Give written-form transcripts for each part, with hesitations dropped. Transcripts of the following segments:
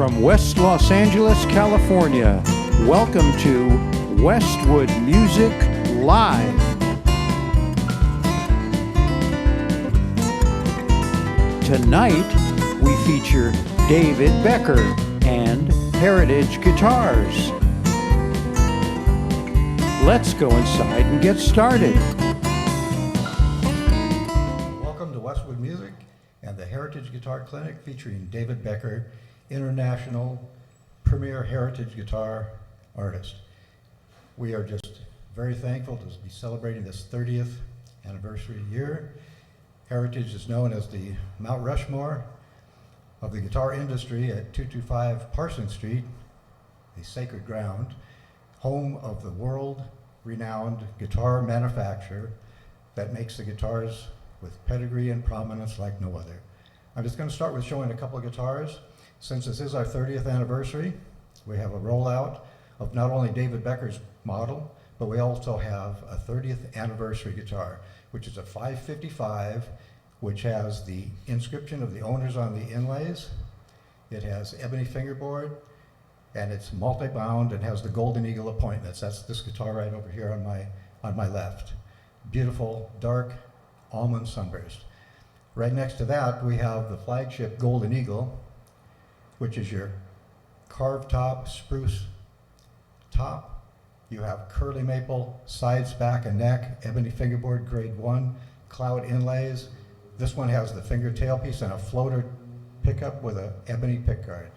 from West Los Angeles, California, welcome to Westwood Music Live. Tonight, we feature David Becker and Heritage Guitars. Let's go inside and get started. Welcome to Westwood Music and the Heritage Guitar Clinic featuring David Becker, international premier heritage guitar artist. We are just very thankful to be celebrating this 30th anniversary year. Heritage is known as the Mount Rushmore of the guitar industry at 225 Parsons Street, the sacred ground, home of the world-renowned guitar manufacturer that makes the guitars with pedigree and prominence like no other. I'm just going to start with showing a couple of guitars. Since this is our 30th anniversary, we have a rollout of not only David Becker's model, but we also have a 30th anniversary guitar, which is a 555, which has the inscription of the owners on the inlays. It has ebony fingerboard, and it's multi-bound and has the Golden Eagle appointments. That's this guitar right over here on my left. Beautiful, dark, almond sunburst. Right next to that, we have the flagship Golden Eagle, which is your carved top, spruce top. You have curly maple, sides, back, and neck, ebony fingerboard, grade 1, cloud inlays. This one has the finger tailpiece and a floater pickup with an ebony pickguard.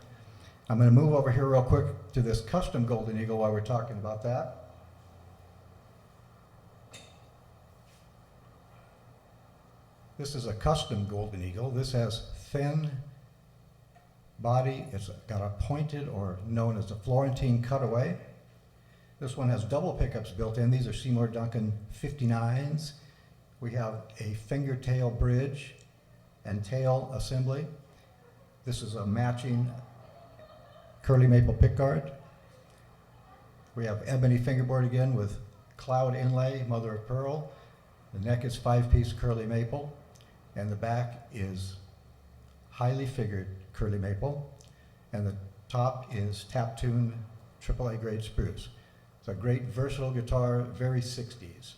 I'm going to move over here real quick to this custom Golden Eagle while we're talking about that. This is a custom Golden Eagle. This has thin body. It's got a pointed, or known as a Florentine cutaway. This one has double pickups built in. These are Seymour Duncan 59s. We have a finger tail bridge and tail assembly. This is a matching curly maple pickguard. We have ebony fingerboard again with cloud inlay, mother of pearl. The neck is 5-piece curly maple, and the back is highly figured curly maple, and the top is tap-tuned AAA grade spruce. It's a great versatile guitar, very 60s.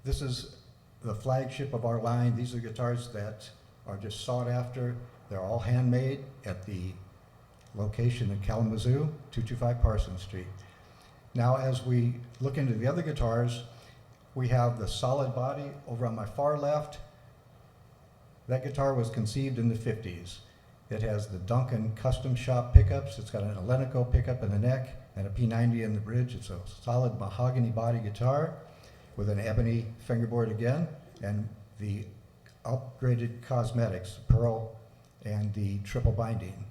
This is the flagship of our line. These are guitars that are just sought after. They're all handmade at the location in Kalamazoo, 225 Parsons Street. Now, as we look into the other guitars, we have the solid body over on my far left. That guitar was conceived in the 50s. It has the Duncan custom shop pickups. It's got an Alenico pickup in the neck and a P90 in the bridge. It's a solid mahogany body guitar with an ebony fingerboard again, and the upgraded cosmetics, pearl and the triple binding.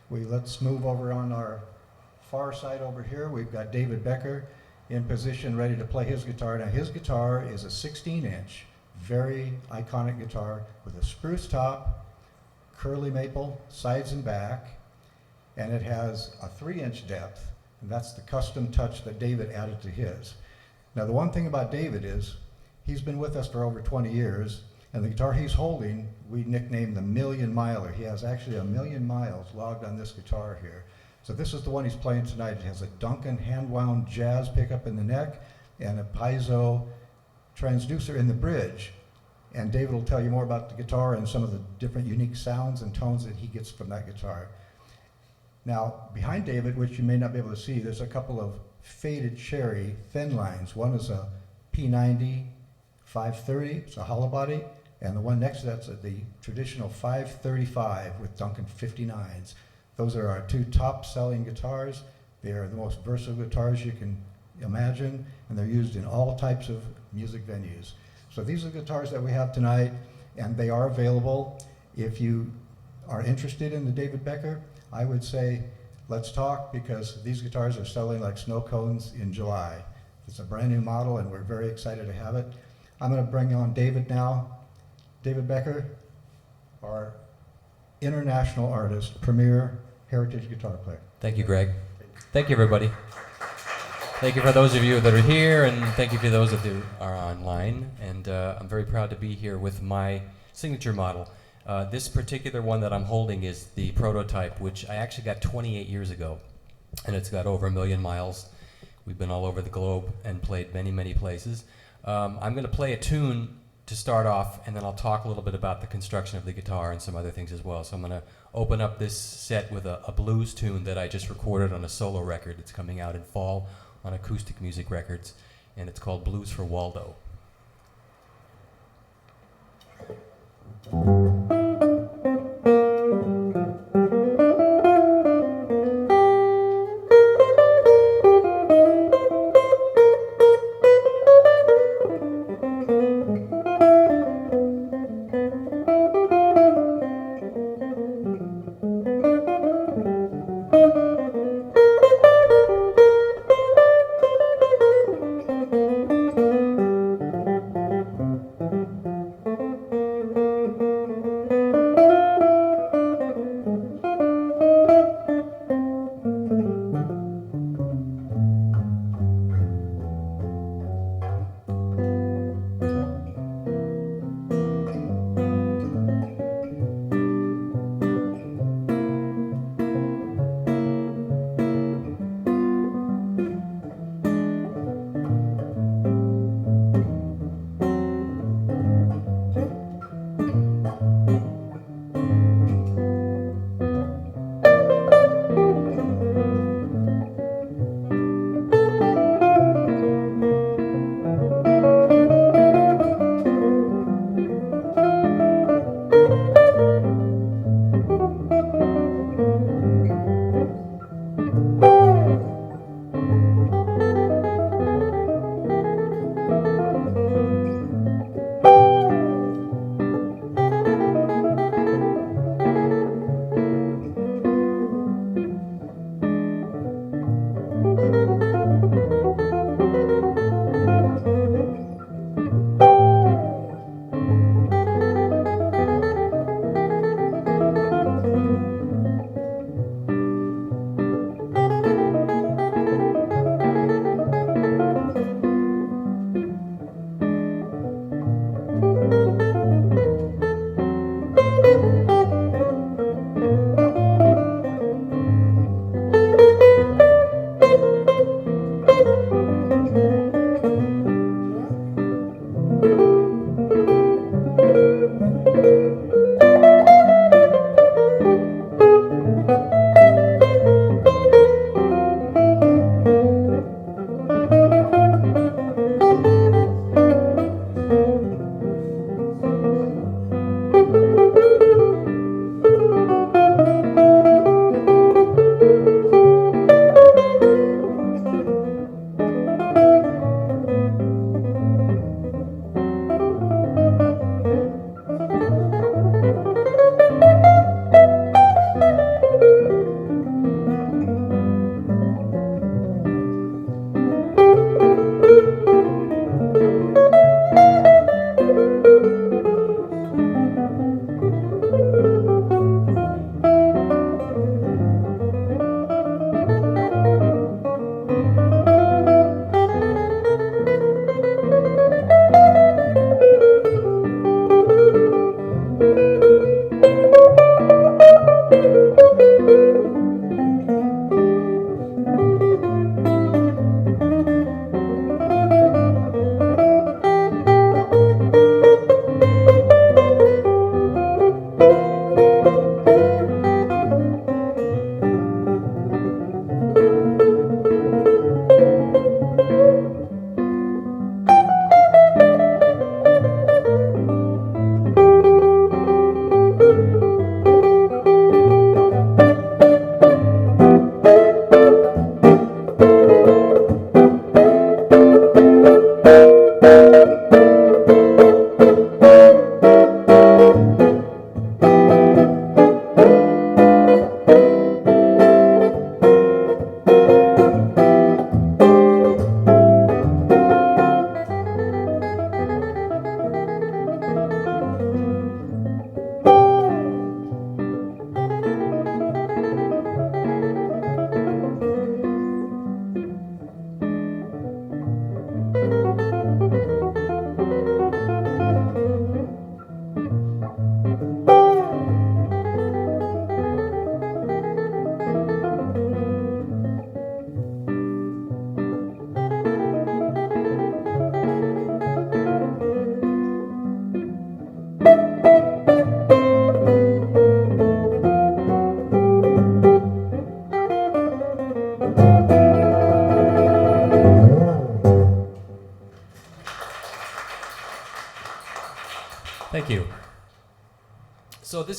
Let's move over on our far side over here. We've got David Becker in position, ready to play his guitar. Now, his guitar is a 16-inch, very iconic guitar with a spruce top, curly maple sides and back, and it has a 3-inch depth, and that's the custom touch that David added to his. Now, the one thing about David is he's been with us for over 20 years, and the guitar he's holding, we nicknamed the Million Miler. He has actually 1,000,000 miles logged on this guitar here. So this is the one he's playing tonight. It has a Duncan hand-wound jazz pickup in the neck and a piezo transducer in the bridge. And David will tell you more about the guitar and some of the different unique sounds and tones that he gets from that guitar. Now, behind David, which you may not be able to see, there's a couple of faded cherry thin lines. One is a P90 530, it's a hollow body, and the one next to that's the traditional 535 with Duncan 59s. Those are our two top-selling guitars. They are the most versatile guitars you can imagine, and they're used in all types of music venues. So these are the guitars that we have tonight, and they are available. If you are interested in the David Becker, I would say let's talk, because these guitars are selling like snow cones in July. It's a brand new model, and we're very excited to have it. I'm going to bring on David now. David Becker, our international artist, premier heritage guitar player. Thank you, Greg. Thank you, everybody. Thank you for those of you that are here, and thank you for those of you that are online. And I'm very proud to be here with my signature model. This particular one that I'm holding is the prototype, which I actually got 28 years ago, and it's got over 1 million miles. We've been all over the globe and played many, many places. I'm going to play a tune to start off, and then I'll talk a little bit about the construction of the guitar and some other things as well. So I'm going to open up this set with a blues tune that I just recorded on a solo record. It's coming out in fall on Acoustic Music Records, and it's called Blues for Waldo.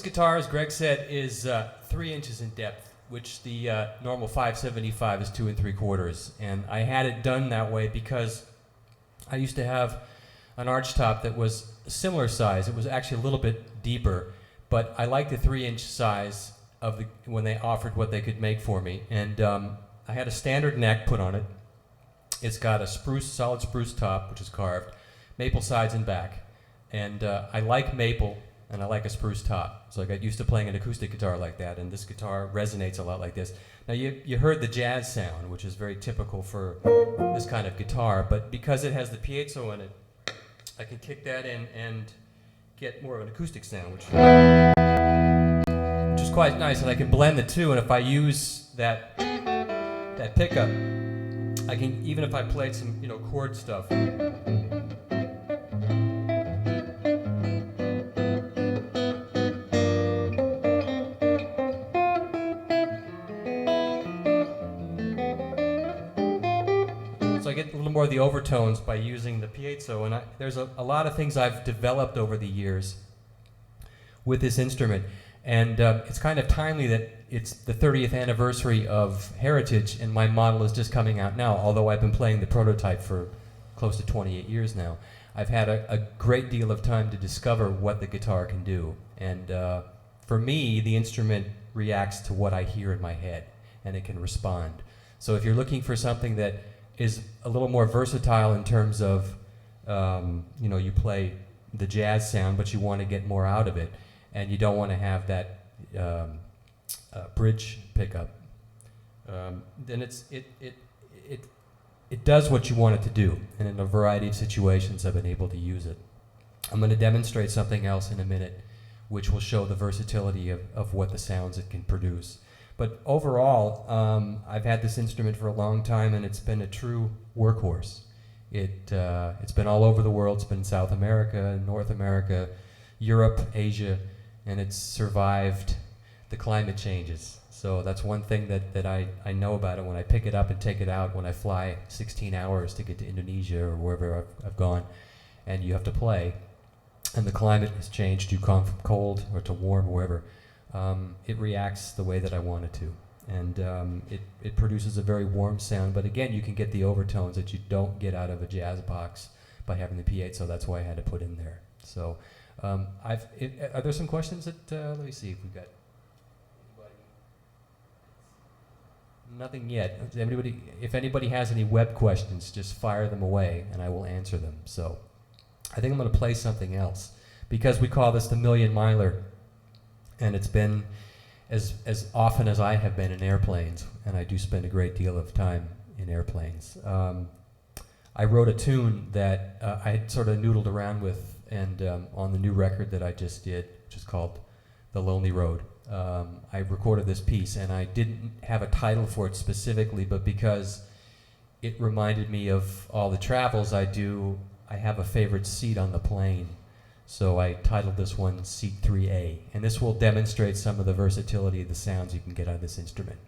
this guitar, as Greg said, is 3 inches in depth, which the normal 575 is 2 3/4. And I had it done that way because I used to have an arch top that was a similar size. It was actually a little bit deeper, but I liked the 3-inch size of the when they offered what they could make for me. And I had a standard neck put on it. It's got a solid spruce top, which is carved, maple sides and back. And I like maple, and I like a spruce top. So I got used to playing an acoustic guitar like that, and this guitar resonates a lot like this. Now you heard the jazz sound, which is very typical for this kind of guitar, but because it has the piezo in it, I can kick that in and get more of an acoustic sound, which is quite nice, and I can blend the two, and if I use that pickup, I can, even if I played some, chord stuff. So I get a little more of the overtones by using the piezo, and there's a lot of things I've developed over the years with this instrument, and it's kind of timely that it's the 30th anniversary of Heritage, and my model is just coming out now, although I've been playing the prototype for close to 28 years now. I've had a great deal of time to discover what the guitar can do, and for me, the instrument reacts to what I hear in my head, and it can respond. So if you're looking for something that is a little more versatile in terms of, you play the jazz sound, but you want to get more out of it, and you don't want to have that bridge pickup, then it does what you want it to do, and in a variety of situations I've been able to use it. I'm going to demonstrate something else in a minute, which will show the versatility of what the sounds it can produce. But overall, I've had this instrument for a long time, and it's been a true workhorse. It's been all over the world. It's been in South America, North America, Europe, Asia, and it's survived the climate changes. So that's one thing that I know about it. When I pick it up and take it out, when I fly 16 hours to get to Indonesia or wherever I've gone, and you have to play, and the climate has changed, you've gone from cold or to warm or wherever, it reacts the way that I want it to. And it produces a very warm sound, but again, you can get the overtones that you don't get out of a jazz box by having the P8, so that's why I had to put in there. So are there some questions that, let me see if we've got anybody. Nothing yet. If anybody has any web questions, just fire them away and I will answer them. So I think I'm going to play something else, because we call this the Million Miler, and it's been as often as I have been in airplanes, and I do spend a great deal of time in airplanes. I wrote a tune that I had sort of noodled around with, and on the new record that I just did, which is called The Lonely Road, I recorded this piece, and I didn't have a title for it specifically, but because it reminded me of all the travels I do, I have a favorite seat on the plane. So I titled this one Seat 3A, and this will demonstrate some of the versatility of the sounds you can get out of this instrument.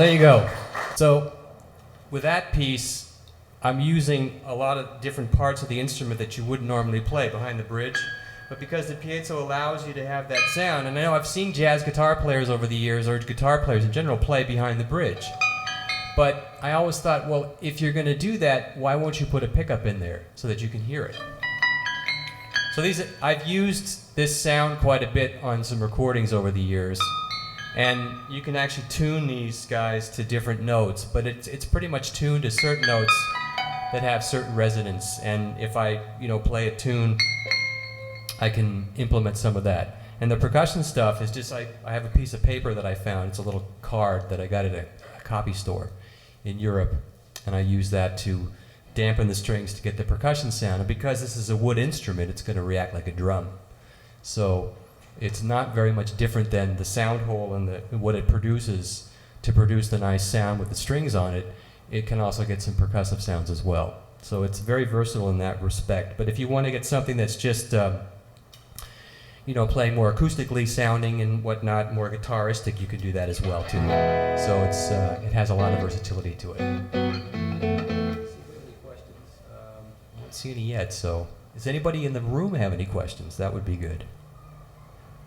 there you go. So with that piece, I'm using a lot of different parts of the instrument that you wouldn't normally play behind the bridge. But because the piezo allows you to have that sound, and I know I've seen jazz guitar players over the years, or guitar players in general, play behind the bridge. But I always thought, well, if you're going to do that, why won't you put a pickup in there so that you can hear it? So I've used this sound quite a bit on some recordings over the years. And you can actually tune these guys to different notes, but it's pretty much tuned to certain notes that have certain resonance. And if I, play a tune, I can implement some of that. And the percussion stuff is just, I have a piece of paper that I found. It's a little card that I got at a copy store in Europe. And I use that to dampen the strings to get the percussion sound. And because this is a wood instrument, it's going to react like a drum. So it's not very much different than the sound hole and what it produces to produce the nice sound with the strings on it. It can also get some percussive sounds as well. So it's very versatile in that respect. But if you want to get something that's just, playing more acoustically sounding and whatnot, more guitaristic, you can do that as well too. So it has a lot of versatility to it. I don't see any yet. So does anybody in the room have any questions? That would be good.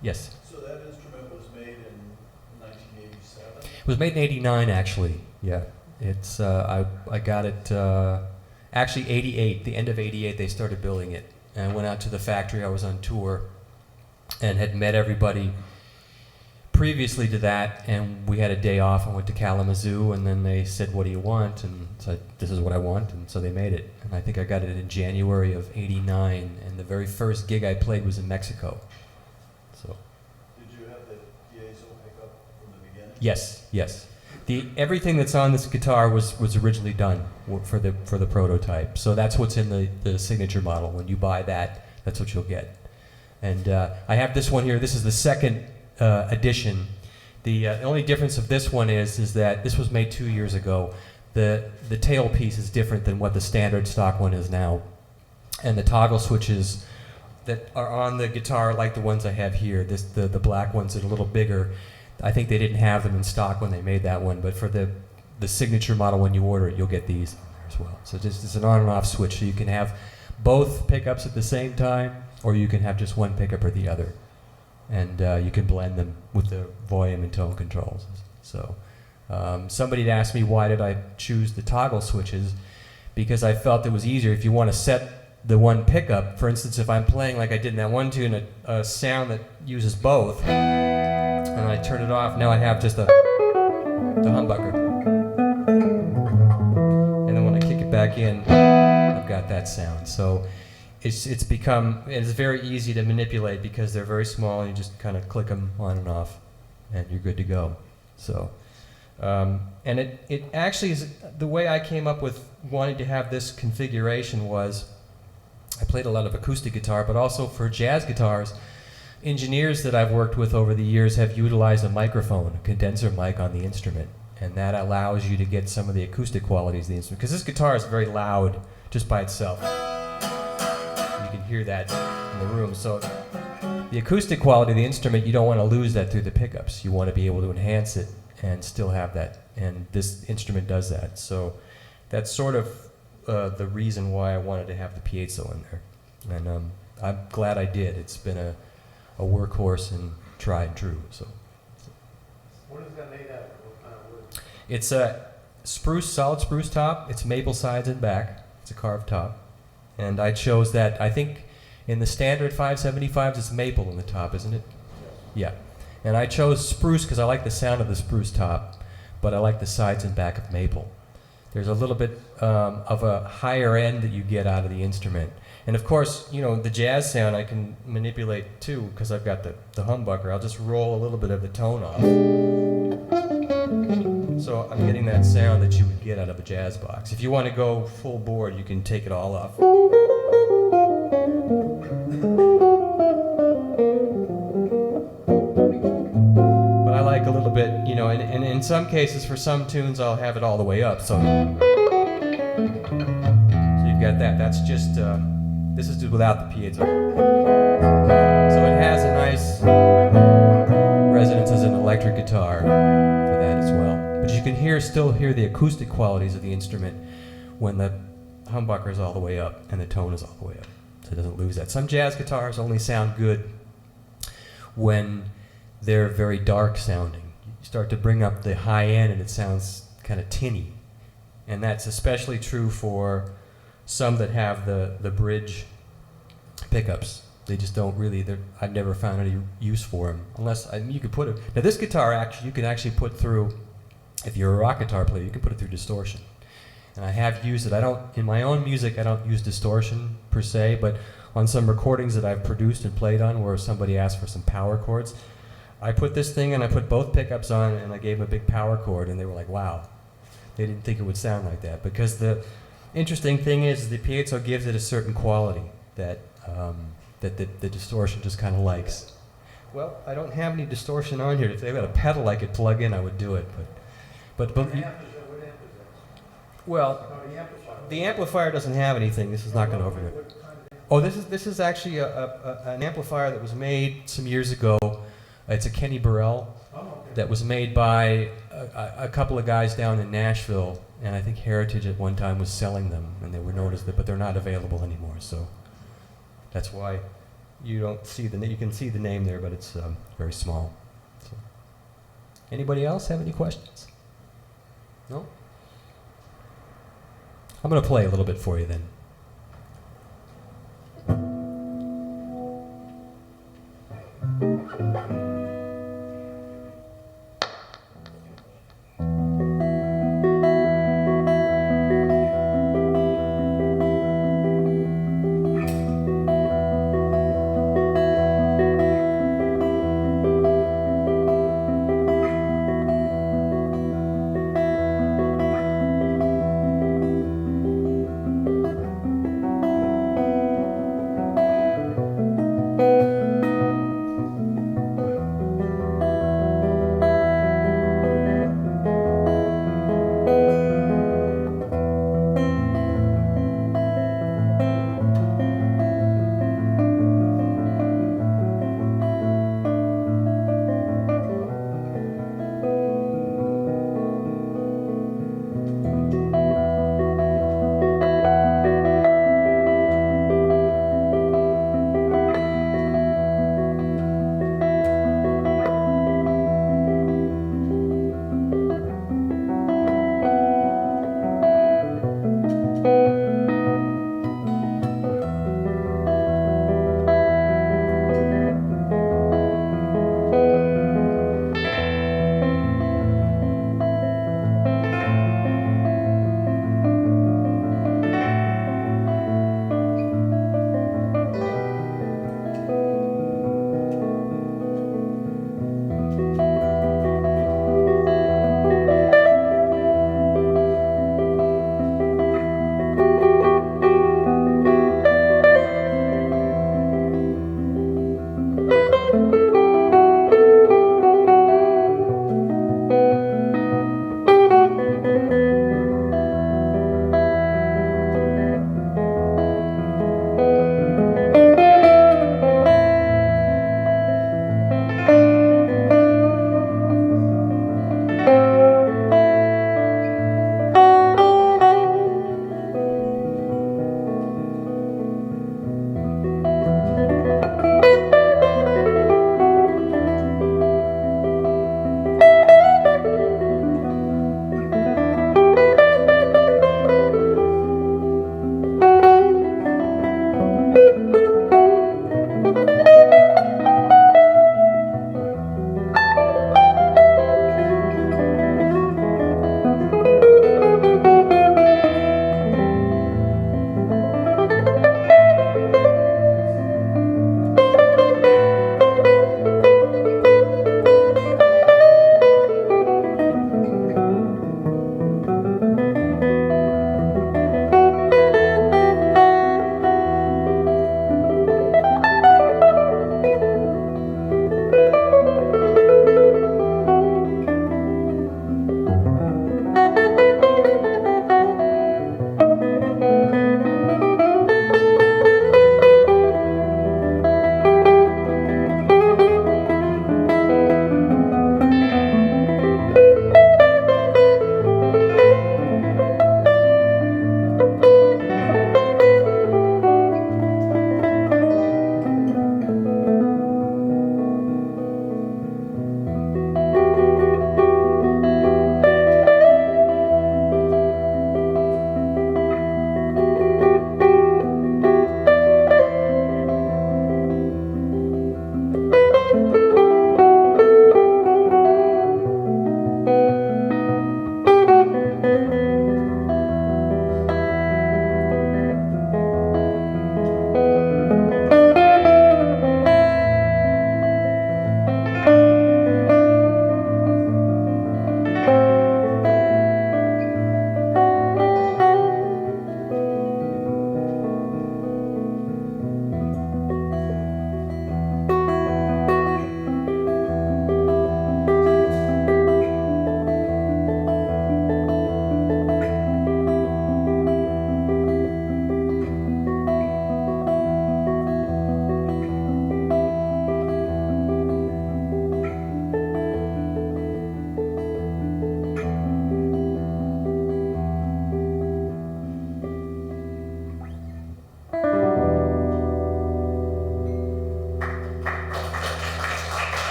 Yes. So that instrument was made in 1987? It was made in '89, actually. Yeah. It's I got it actually '88. The end of '88, they started building it, and I went out to the factory. I was on tour, and had met everybody previously to that. And we had a day off. I went to Kalamazoo, and then they said, "What do you want?" And so this is what I want, and so they made it. And I think I got it in January of '89. And the very first gig I played was in Mexico. So. Did you have the piezo pickup from the beginning? Yes. Everything that's on this guitar was originally done for the prototype. So that's what's in the signature model. When you buy that, that's what you'll get. And I have this one here. This is the second edition. The only difference of this one is that this was made 2 years ago. The tailpiece is different than what the standard stock one is now, and the toggle switches that are on the guitar, like the ones I have here, the black ones that are a little bigger. I think they didn't have them in stock when they made that one, but for the signature model, when you order it, you'll get these as well. So just it's an on and off switch, so you can have both pickups at the same time, or you can have just one pickup or the other, and you can blend them with the volume and tone controls. So somebody had asked me why did I choose the toggle switches, because I felt it was easier if you want to set the one pickup. For instance, if I'm playing like I did in that one tune, a sound that uses both, and I turn it off, now I have just the humbucker. And then when I kick it back in, I've got that sound. So it's very easy to manipulate because they're very small, and you just kind of click them on and off, and you're good to go. So, and it actually is, the way I came up with wanting to have this configuration was, I played a lot of acoustic guitar, but also for jazz guitars, engineers that I've worked with over the years have utilized a microphone, a condenser mic on the instrument, and that allows you to get some of the acoustic qualities of the instrument. Because this guitar is very loud just by itself. You can hear that in the room. So the acoustic quality of the instrument, you don't want to lose that through the pickups. You want to be able to enhance it and still have that. And this instrument does that. So that's sort of the reason why I wanted to have the piezo in there. And I'm glad I did. It's been a workhorse and tried and true. So. What is that made out of? What kind of wood? It's a solid spruce top. It's maple sides and back. It's a carved top. And I chose that. I think in the standard 575s, it's maple in the top, isn't it? Yes. Yeah. And I chose spruce because I like the sound of the spruce top, but I like the sides and back of maple. There's a little bit of a higher end that you get out of the instrument. And of course, the jazz sound I can manipulate too, because I've got the humbucker. I'll just roll a little bit of the tone off. So I'm getting that sound that you would get out of a jazz box. If you want to go full board, you can take it all off. But I like a little bit, and in some cases, for some tunes, I'll have it all the way up. So you've got that. That's just, this is without the piezo. So it has a nice resonance as an electric guitar for that as well. But you can hear still hear the acoustic qualities of the instrument when the humbucker is all the way up and the tone is all the way up, so it doesn't lose that. Some jazz guitars only sound good when they're very dark sounding. You start to bring up the high end and it sounds kind of tinny, and that's especially true for some that have the bridge pickups. They just don't really, I've never found any use for them, unless, you could put it, now this guitar actually, you can actually put through, if you're a rock guitar player, you can put it through distortion. And I have used it. In my own music, I don't use distortion per se, but on some recordings that I've produced and played on where somebody asked for some power chords, I put this thing and I put both pickups on and I gave them a big power chord and they were like, wow. They didn't think it would sound like that, because the interesting thing is the piezo gives it a certain quality that the distortion just kind of likes. Well, I don't have any distortion on here. If they had a pedal I could plug in, I would do it. But What amp is that? well, Oh, the amplifier. the amplifier doesn't have anything. This is not going to overdo it. What kind of amp- Oh, this is actually an amplifier that was made some years ago. It's a Kenny Burrell Oh, okay. that was made by a couple of guys down in Nashville, and I think Heritage at one time was selling them, and they were known as but they're not available anymore. So that's why you don't see you can see the name there, but it's very small. So. Anybody else have any questions? No? I'm going to play a little bit for you then.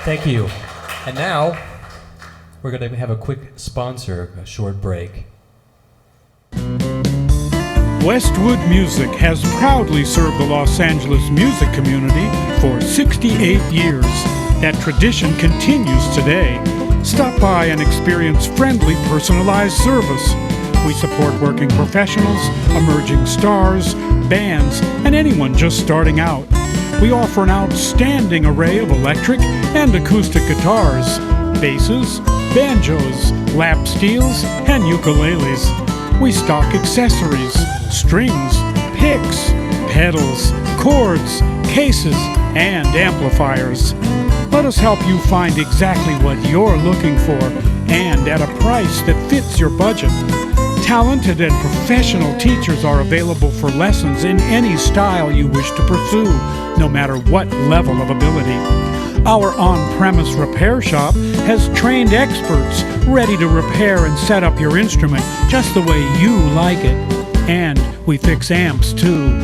Thank you. And now, we're going to have a quick sponsor, a short break. Westwood Music has proudly served the Los Angeles music community for 68 years. That tradition continues today. Stop by and experience friendly, personalized service. We support working professionals, emerging stars, bands, and anyone just starting out. We offer an outstanding array of electric and acoustic guitars, basses, banjos, lap steels, and ukuleles. We stock accessories, strings, picks, pedals, cords, cases, and amplifiers. Let us help you find exactly what you're looking for and at a price that fits your budget. Talented and professional teachers are available for lessons in any style you wish to pursue, no matter what level of ability. Our on-premise repair shop has trained experts ready to repair and set up your instrument just the way you like it. And we fix amps too.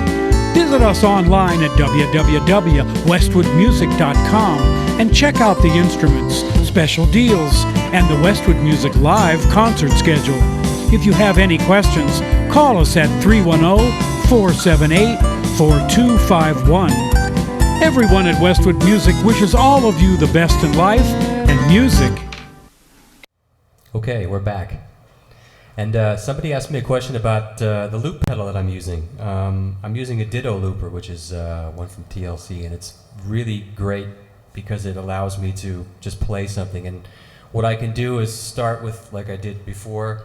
Visit us online at www.westwoodmusic.com and check out the instruments, special deals, and the Westwood Music Live concert schedule. If you have any questions, call us at 310-478-4251. Everyone at Westwood Music wishes all of you the best in life and music. Okay, we're back. And somebody asked me a question about the loop pedal that I'm using. I'm using a Ditto looper, which is one from TLC, and it's really great because it allows me to just play something. And what I can do is start with, like I did before,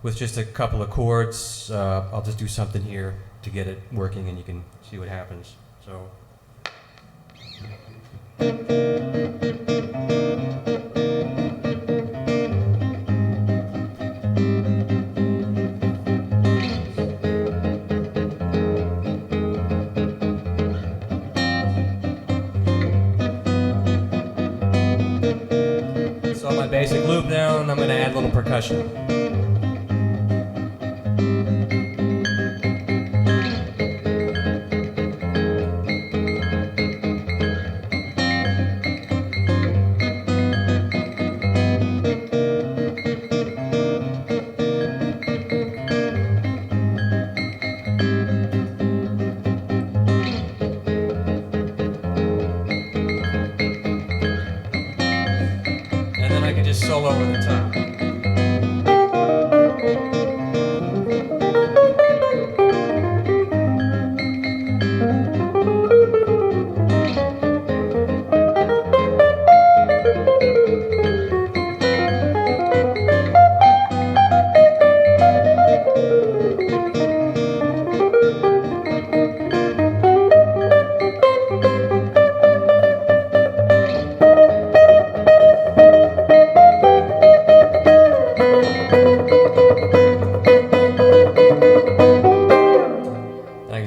with just a couple of chords. I'll just do something here to get it working, and you can see what happens. So. So my basic loop now, and I'm going to add a little percussion. Solo over the top.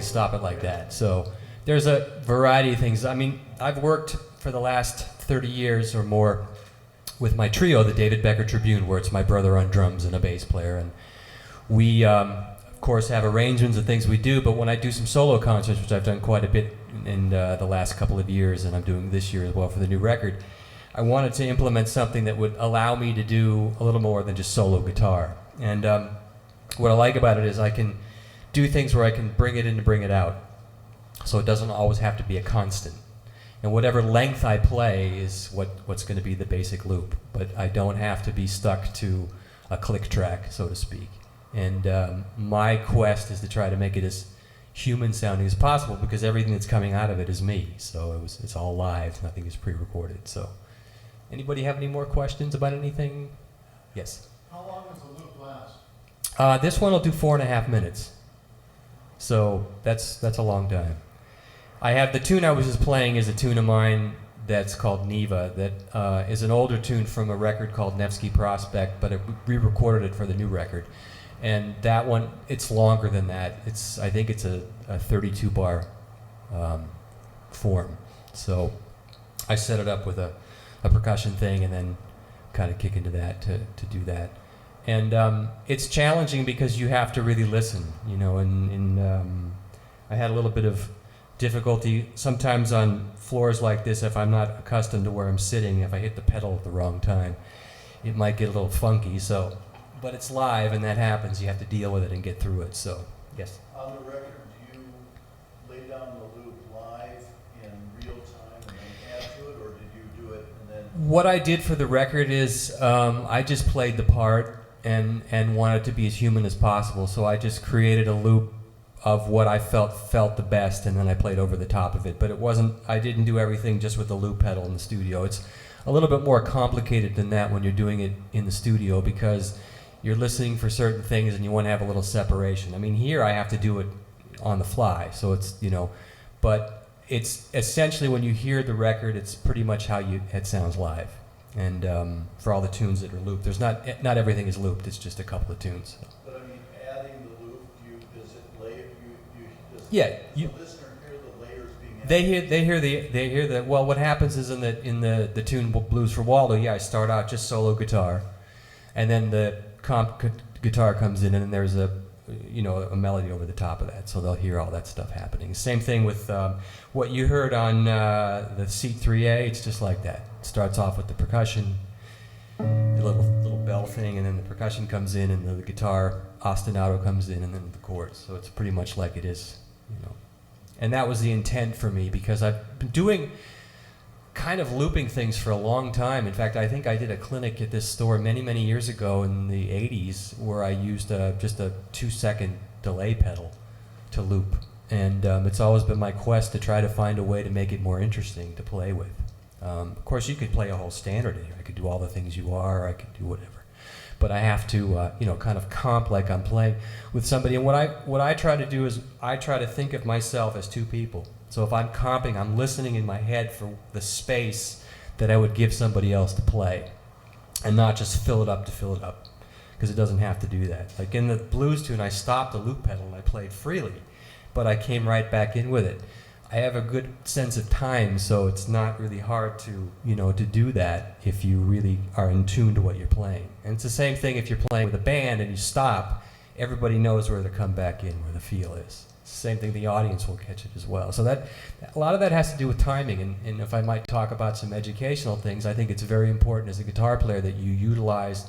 Stop it like that. So there's a variety of things. I mean, I've worked for the last 30 years or more with my trio, the David Becker Tribune, where it's my brother on drums and a bass player. And we, of course, have arrangements and things we do, but when I do some solo concerts, which I've done quite a bit in the last couple of years, and I'm doing this year as well for the new record, I wanted to implement something that would allow me to do a little more than just solo guitar. And what I like about it is I can do things where I can bring it in to bring it out. So it doesn't always have to be a constant. And whatever length I play is what's going to be the basic loop. But I don't have to be stuck to a click track, so to speak. And my quest is to try to make it as human sounding as possible, because everything that's coming out of it is me. So it's all live, nothing is pre-recorded. So anybody have any more questions about anything? Yes? How long does the loop last? This one will do 4.5 minutes. So that's a long time. I have the tune I was just playing is a tune of mine that's called Neva, that is an older tune from a record called Nevsky Prospect, but I re-recorded it for the new record. And that one, it's longer than that. I think it's a 32 bar form. So I set it up with a percussion thing and then kind of kick into that to do that. And it's challenging because you have to really listen, you know, and I had a little bit of difficulty sometimes on floors like this. If I'm not accustomed to where I'm sitting, if I hit the pedal at the wrong time, it might get a little funky. So, but it's live and that happens. You have to deal with it and get through it. So, yes. On the record, do you lay down the loop live in real time and then add to it, or did you do it and then? What I did for the record is I just played the part and wanted to be as human as possible. So I just created a loop of what I felt the best, and then I played over the top of it. But it wasn't, I didn't do everything just with the loop pedal in the studio. It's a little bit more complicated than that when you're doing it in the studio, because you're listening for certain things and you want to have a little separation. I mean, here I have to do it on the fly, so it's, you know, but it's essentially when you hear the record, it's pretty much how it sounds live. And for all the tunes that are looped, there's not everything is looped. It's just a couple of tunes. But I mean, adding the loop, does it lay? Does Yeah, the listener hear the layers being added? They hear the well. What happens is in the tune Blues for Waldo, I start out just solo guitar, and then the comp guitar comes in, and then there's a melody over the top of that, so they'll hear all that stuff happening. Same thing with what you heard on the Seat 3A. It's just like that. It starts off with the percussion, the little bell thing, and then the percussion comes in, and the guitar ostinato comes in, and then the chords. So it's pretty much like it is, you know. And that was the intent for me, because I've been doing kind of looping things for a long time. In fact, I think I did a clinic at this store many years ago in the 80s where I used just a 2-second delay pedal to loop. And it's always been my quest to try to find a way to make it more interesting to play with. Of course, you could play a whole standard here. I could do All the Things You Are, or I could do whatever. But I have to, kind of comp like I'm playing with somebody. And what I try to do is I try to think of myself as two people. So if I'm comping, I'm listening in my head for the space that I would give somebody else to play, and not just fill it up to fill it up, because it doesn't have to do that. Like in the blues tune, I stopped the loop pedal and I played freely, but I came right back in with it. I have a good sense of time, so it's not really hard to do that if you really are in tune to what you're playing. And it's the same thing if you're playing with a band and you stop, everybody knows where to come back in, where the feel is. It's the same thing, the audience will catch it as well. So that a lot of that has to do with timing, and if I might talk about some educational things, I think it's very important as a guitar player that you utilize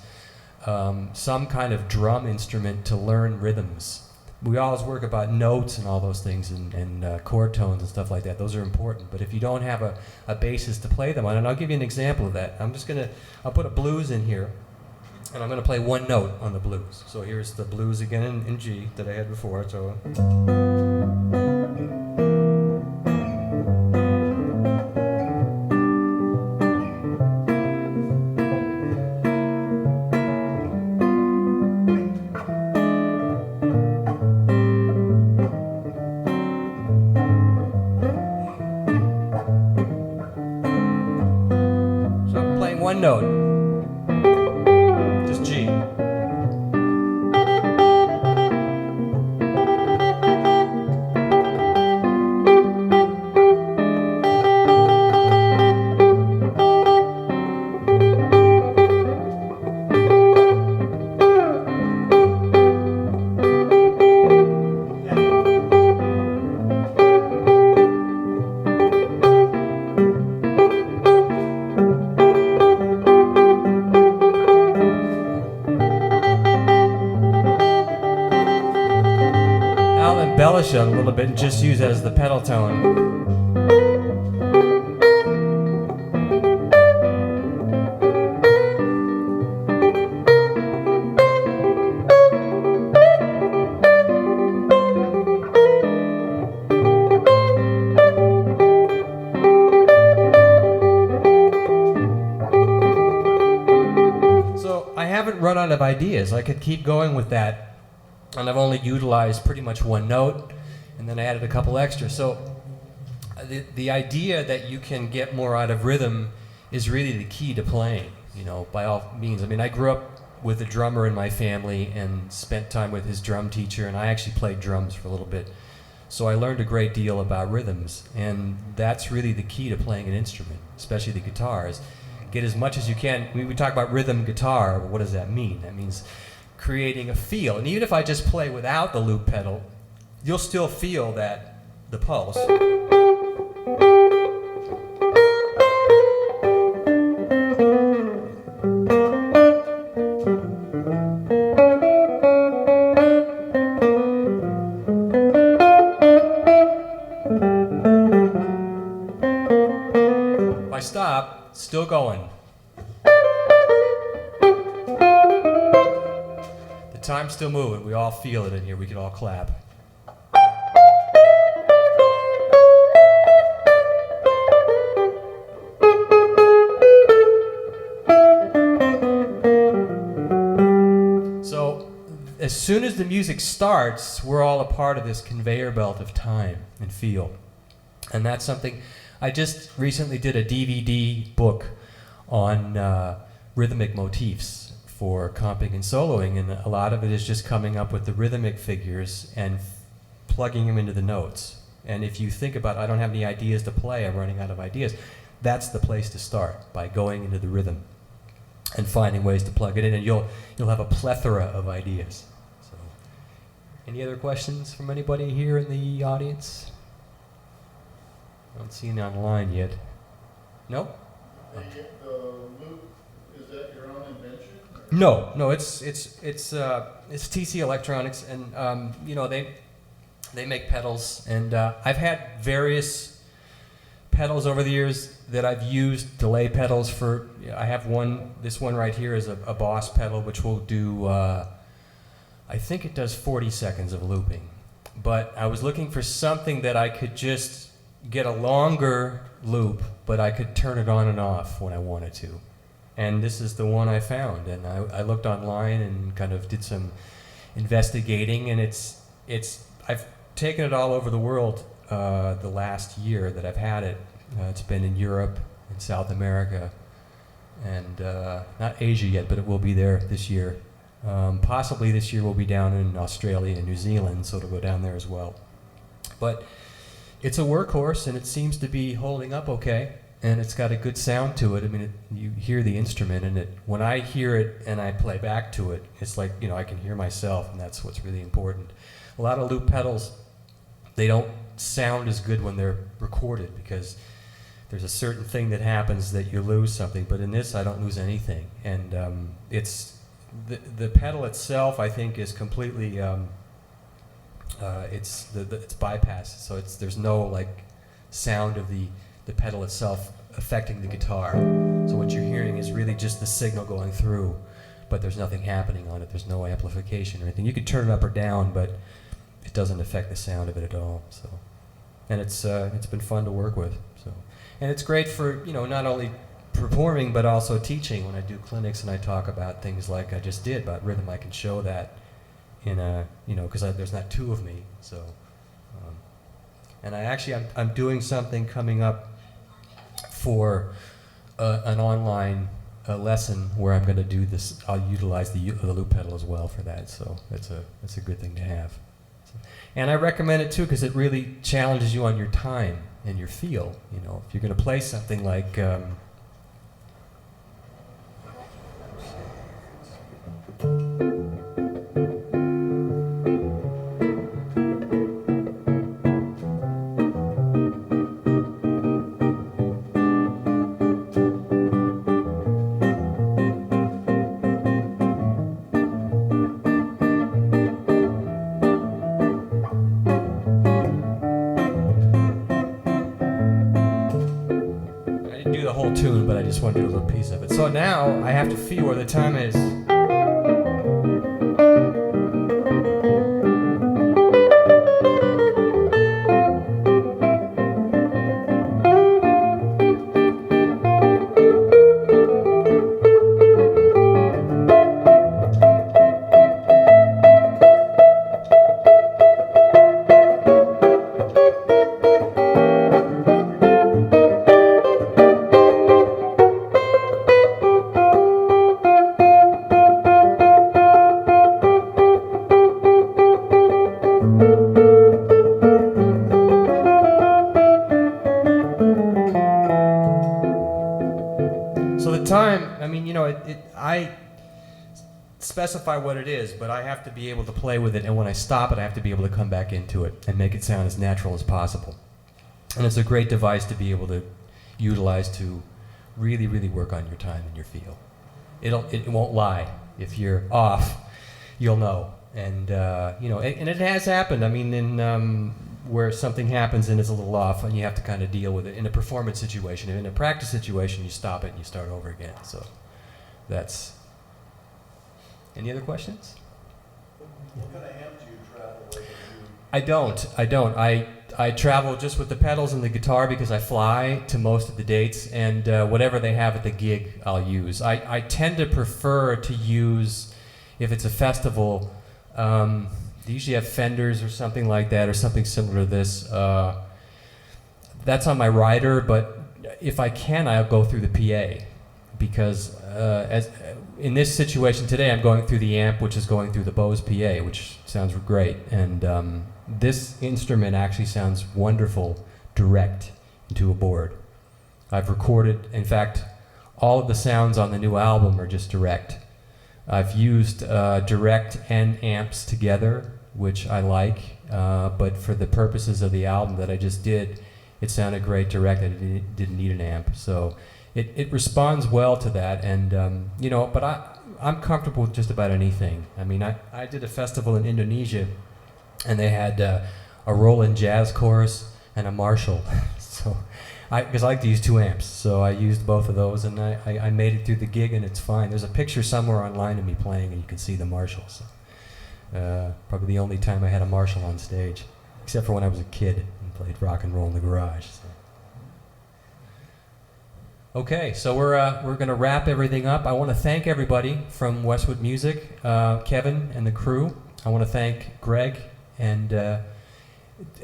some kind of drum instrument to learn rhythms. We always work about notes and all those things, and chord tones and stuff like that. Those are important. But if you don't have a basis to play them on, and I'll give you an example of that. I'll put a blues in here, and I'm going to play one note on the blues. So here's the blues again in G that I had before. So. One note, just G. Embellish it a little bit and just use it as the pedal tone. So I haven't run out of ideas. I could keep going with that. And I've only utilized pretty much one note, and then I added a couple extra. So the idea that you can get more out of rhythm is really the key to playing, by all means. I mean, I grew up with a drummer in my family and spent time with his drum teacher, and I actually played drums for a little bit. So I learned a great deal about rhythms, and that's really the key to playing an instrument, especially the guitar, is get as much as you can. We talk about rhythm guitar, but what does that mean? That means creating a feel. And even if I just play without the loop pedal, you'll still feel that the pulse. If I stop, still going. The time's still moving. We all feel it in here. We can all clap. So, as soon as the music starts, we're all a part of this conveyor belt of time and feel. And that's something, I just recently did a DVD book on rhythmic motifs for comping and soloing, and a lot of it is just coming up with the rhythmic figures and plugging them into the notes. And if you think about, I don't have any ideas to play, I'm running out of ideas, that's the place to start, by going into the rhythm and finding ways to plug it in, and you'll have a plethora of ideas. So, any other questions from anybody here in the audience? I don't see any online yet. No? The loop, is that your own invention? No, it's TC Electronics, and they make pedals, and I've had various pedals over the years that I've used, delay pedals for. I have one. This one right here is a Boss pedal, which will do. I think it does 40 seconds of looping, but I was looking for something that I could just get a longer loop, but I could turn it on and off when I wanted to. And this is the one I found, and I looked online and kind of did some investigating, and I've taken it all over the world the last year that I've had it. It's been in Europe and South America, and not Asia yet, but it will be there this year. Possibly this year we'll be down in Australia and New Zealand, so it'll go down there as well. But it's a workhorse, and it seems to be holding up okay, and it's got a good sound to it. I mean, you hear the instrument in it. When I hear it and I play back to it, it's like, I can hear myself, and that's what's really important. A lot of loop pedals, they don't sound as good when they're recorded, because there's a certain thing that happens that you lose something, but in this I don't lose anything. And it's the pedal itself, I think, is completely it's bypassed, so there's no like sound of the pedal itself affecting the guitar. So what you're hearing is really just the signal going through, but there's nothing happening on it. There's no amplification or anything. You can turn it up or down, but it doesn't affect the sound of it at all. So, and it's been fun to work with. So, and it's great for not only performing but also teaching. When I do clinics and I talk about things like I just did about rhythm, I can show that in a because there's not two of me. So, and I'm doing something coming up for an online lesson where I'm going to do this. I'll utilize the loop pedal as well for that. So that's a good thing to have. And I recommend it too, because it really challenges you on your time and your feel. If you're going to play something like the whole tune, but I just want to do a little piece of it. So now I have to feel where the time is. specify what it is, but I have to be able to play with it, and when I stop it, I have to be able to come back into it and make it sound as natural as possible. And it's a great device to be able to utilize to really, really work on your time and your feel. It won't lie. If you're off, you'll know. And and it has happened. I mean, in where something happens and it's a little off, and you have to kind of deal with it. In a performance situation, in a practice situation, you stop it and you start over again. So that's. Any other questions? What kind of amp do you travel with? I don't. I travel just with the pedals and the guitar because I fly to most of the dates, and whatever they have at the gig, I'll use. I tend to prefer to use, if it's a festival, they usually have Fenders or something like that, or something similar to this. That's on my rider, but if I can, I'll go through the PA, because as in this situation today, I'm going through the amp, which is going through the Bose PA, which sounds great. And this instrument actually sounds wonderful direct into a board. I've recorded, in fact, all of the sounds on the new album are just direct. I've used direct and amps together, which I like, but for the purposes of the album that I just did, it sounded great direct. I didn't need an amp. So it responds well to that, and but I'm comfortable with just about anything. I mean, I did a festival in Indonesia, and they had a Roland jazz chorus and a Marshall. So, because I like to use two amps, so I used both of those, and I made it through the gig, and it's fine. There's a picture somewhere online of me playing, and you can see the Marshall. So, probably the only time I had a Marshall on stage, except for when I was a kid and played rock and roll in the garage. So. Okay, so we're going to wrap everything up. I want to thank everybody from Westwood Music, Kevin and the crew. I want to thank Greg and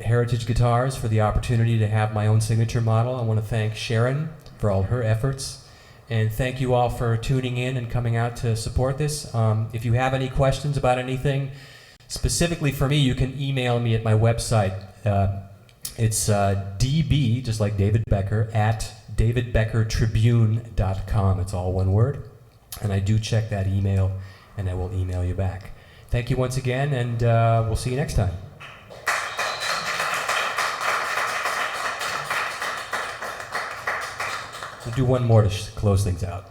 Heritage Guitars for the opportunity to have my own signature model. I want to thank Sharon for all her efforts. And thank you all for tuning in and coming out to support this. If you have any questions about anything, specifically for me, you can email me at my website. It's DB, just like David Becker, at davidbeckertribune.com. It's all one word. And I do check that email, and I will email you back. Thank you once again, and we'll see you next time. We'll do one more to close things out.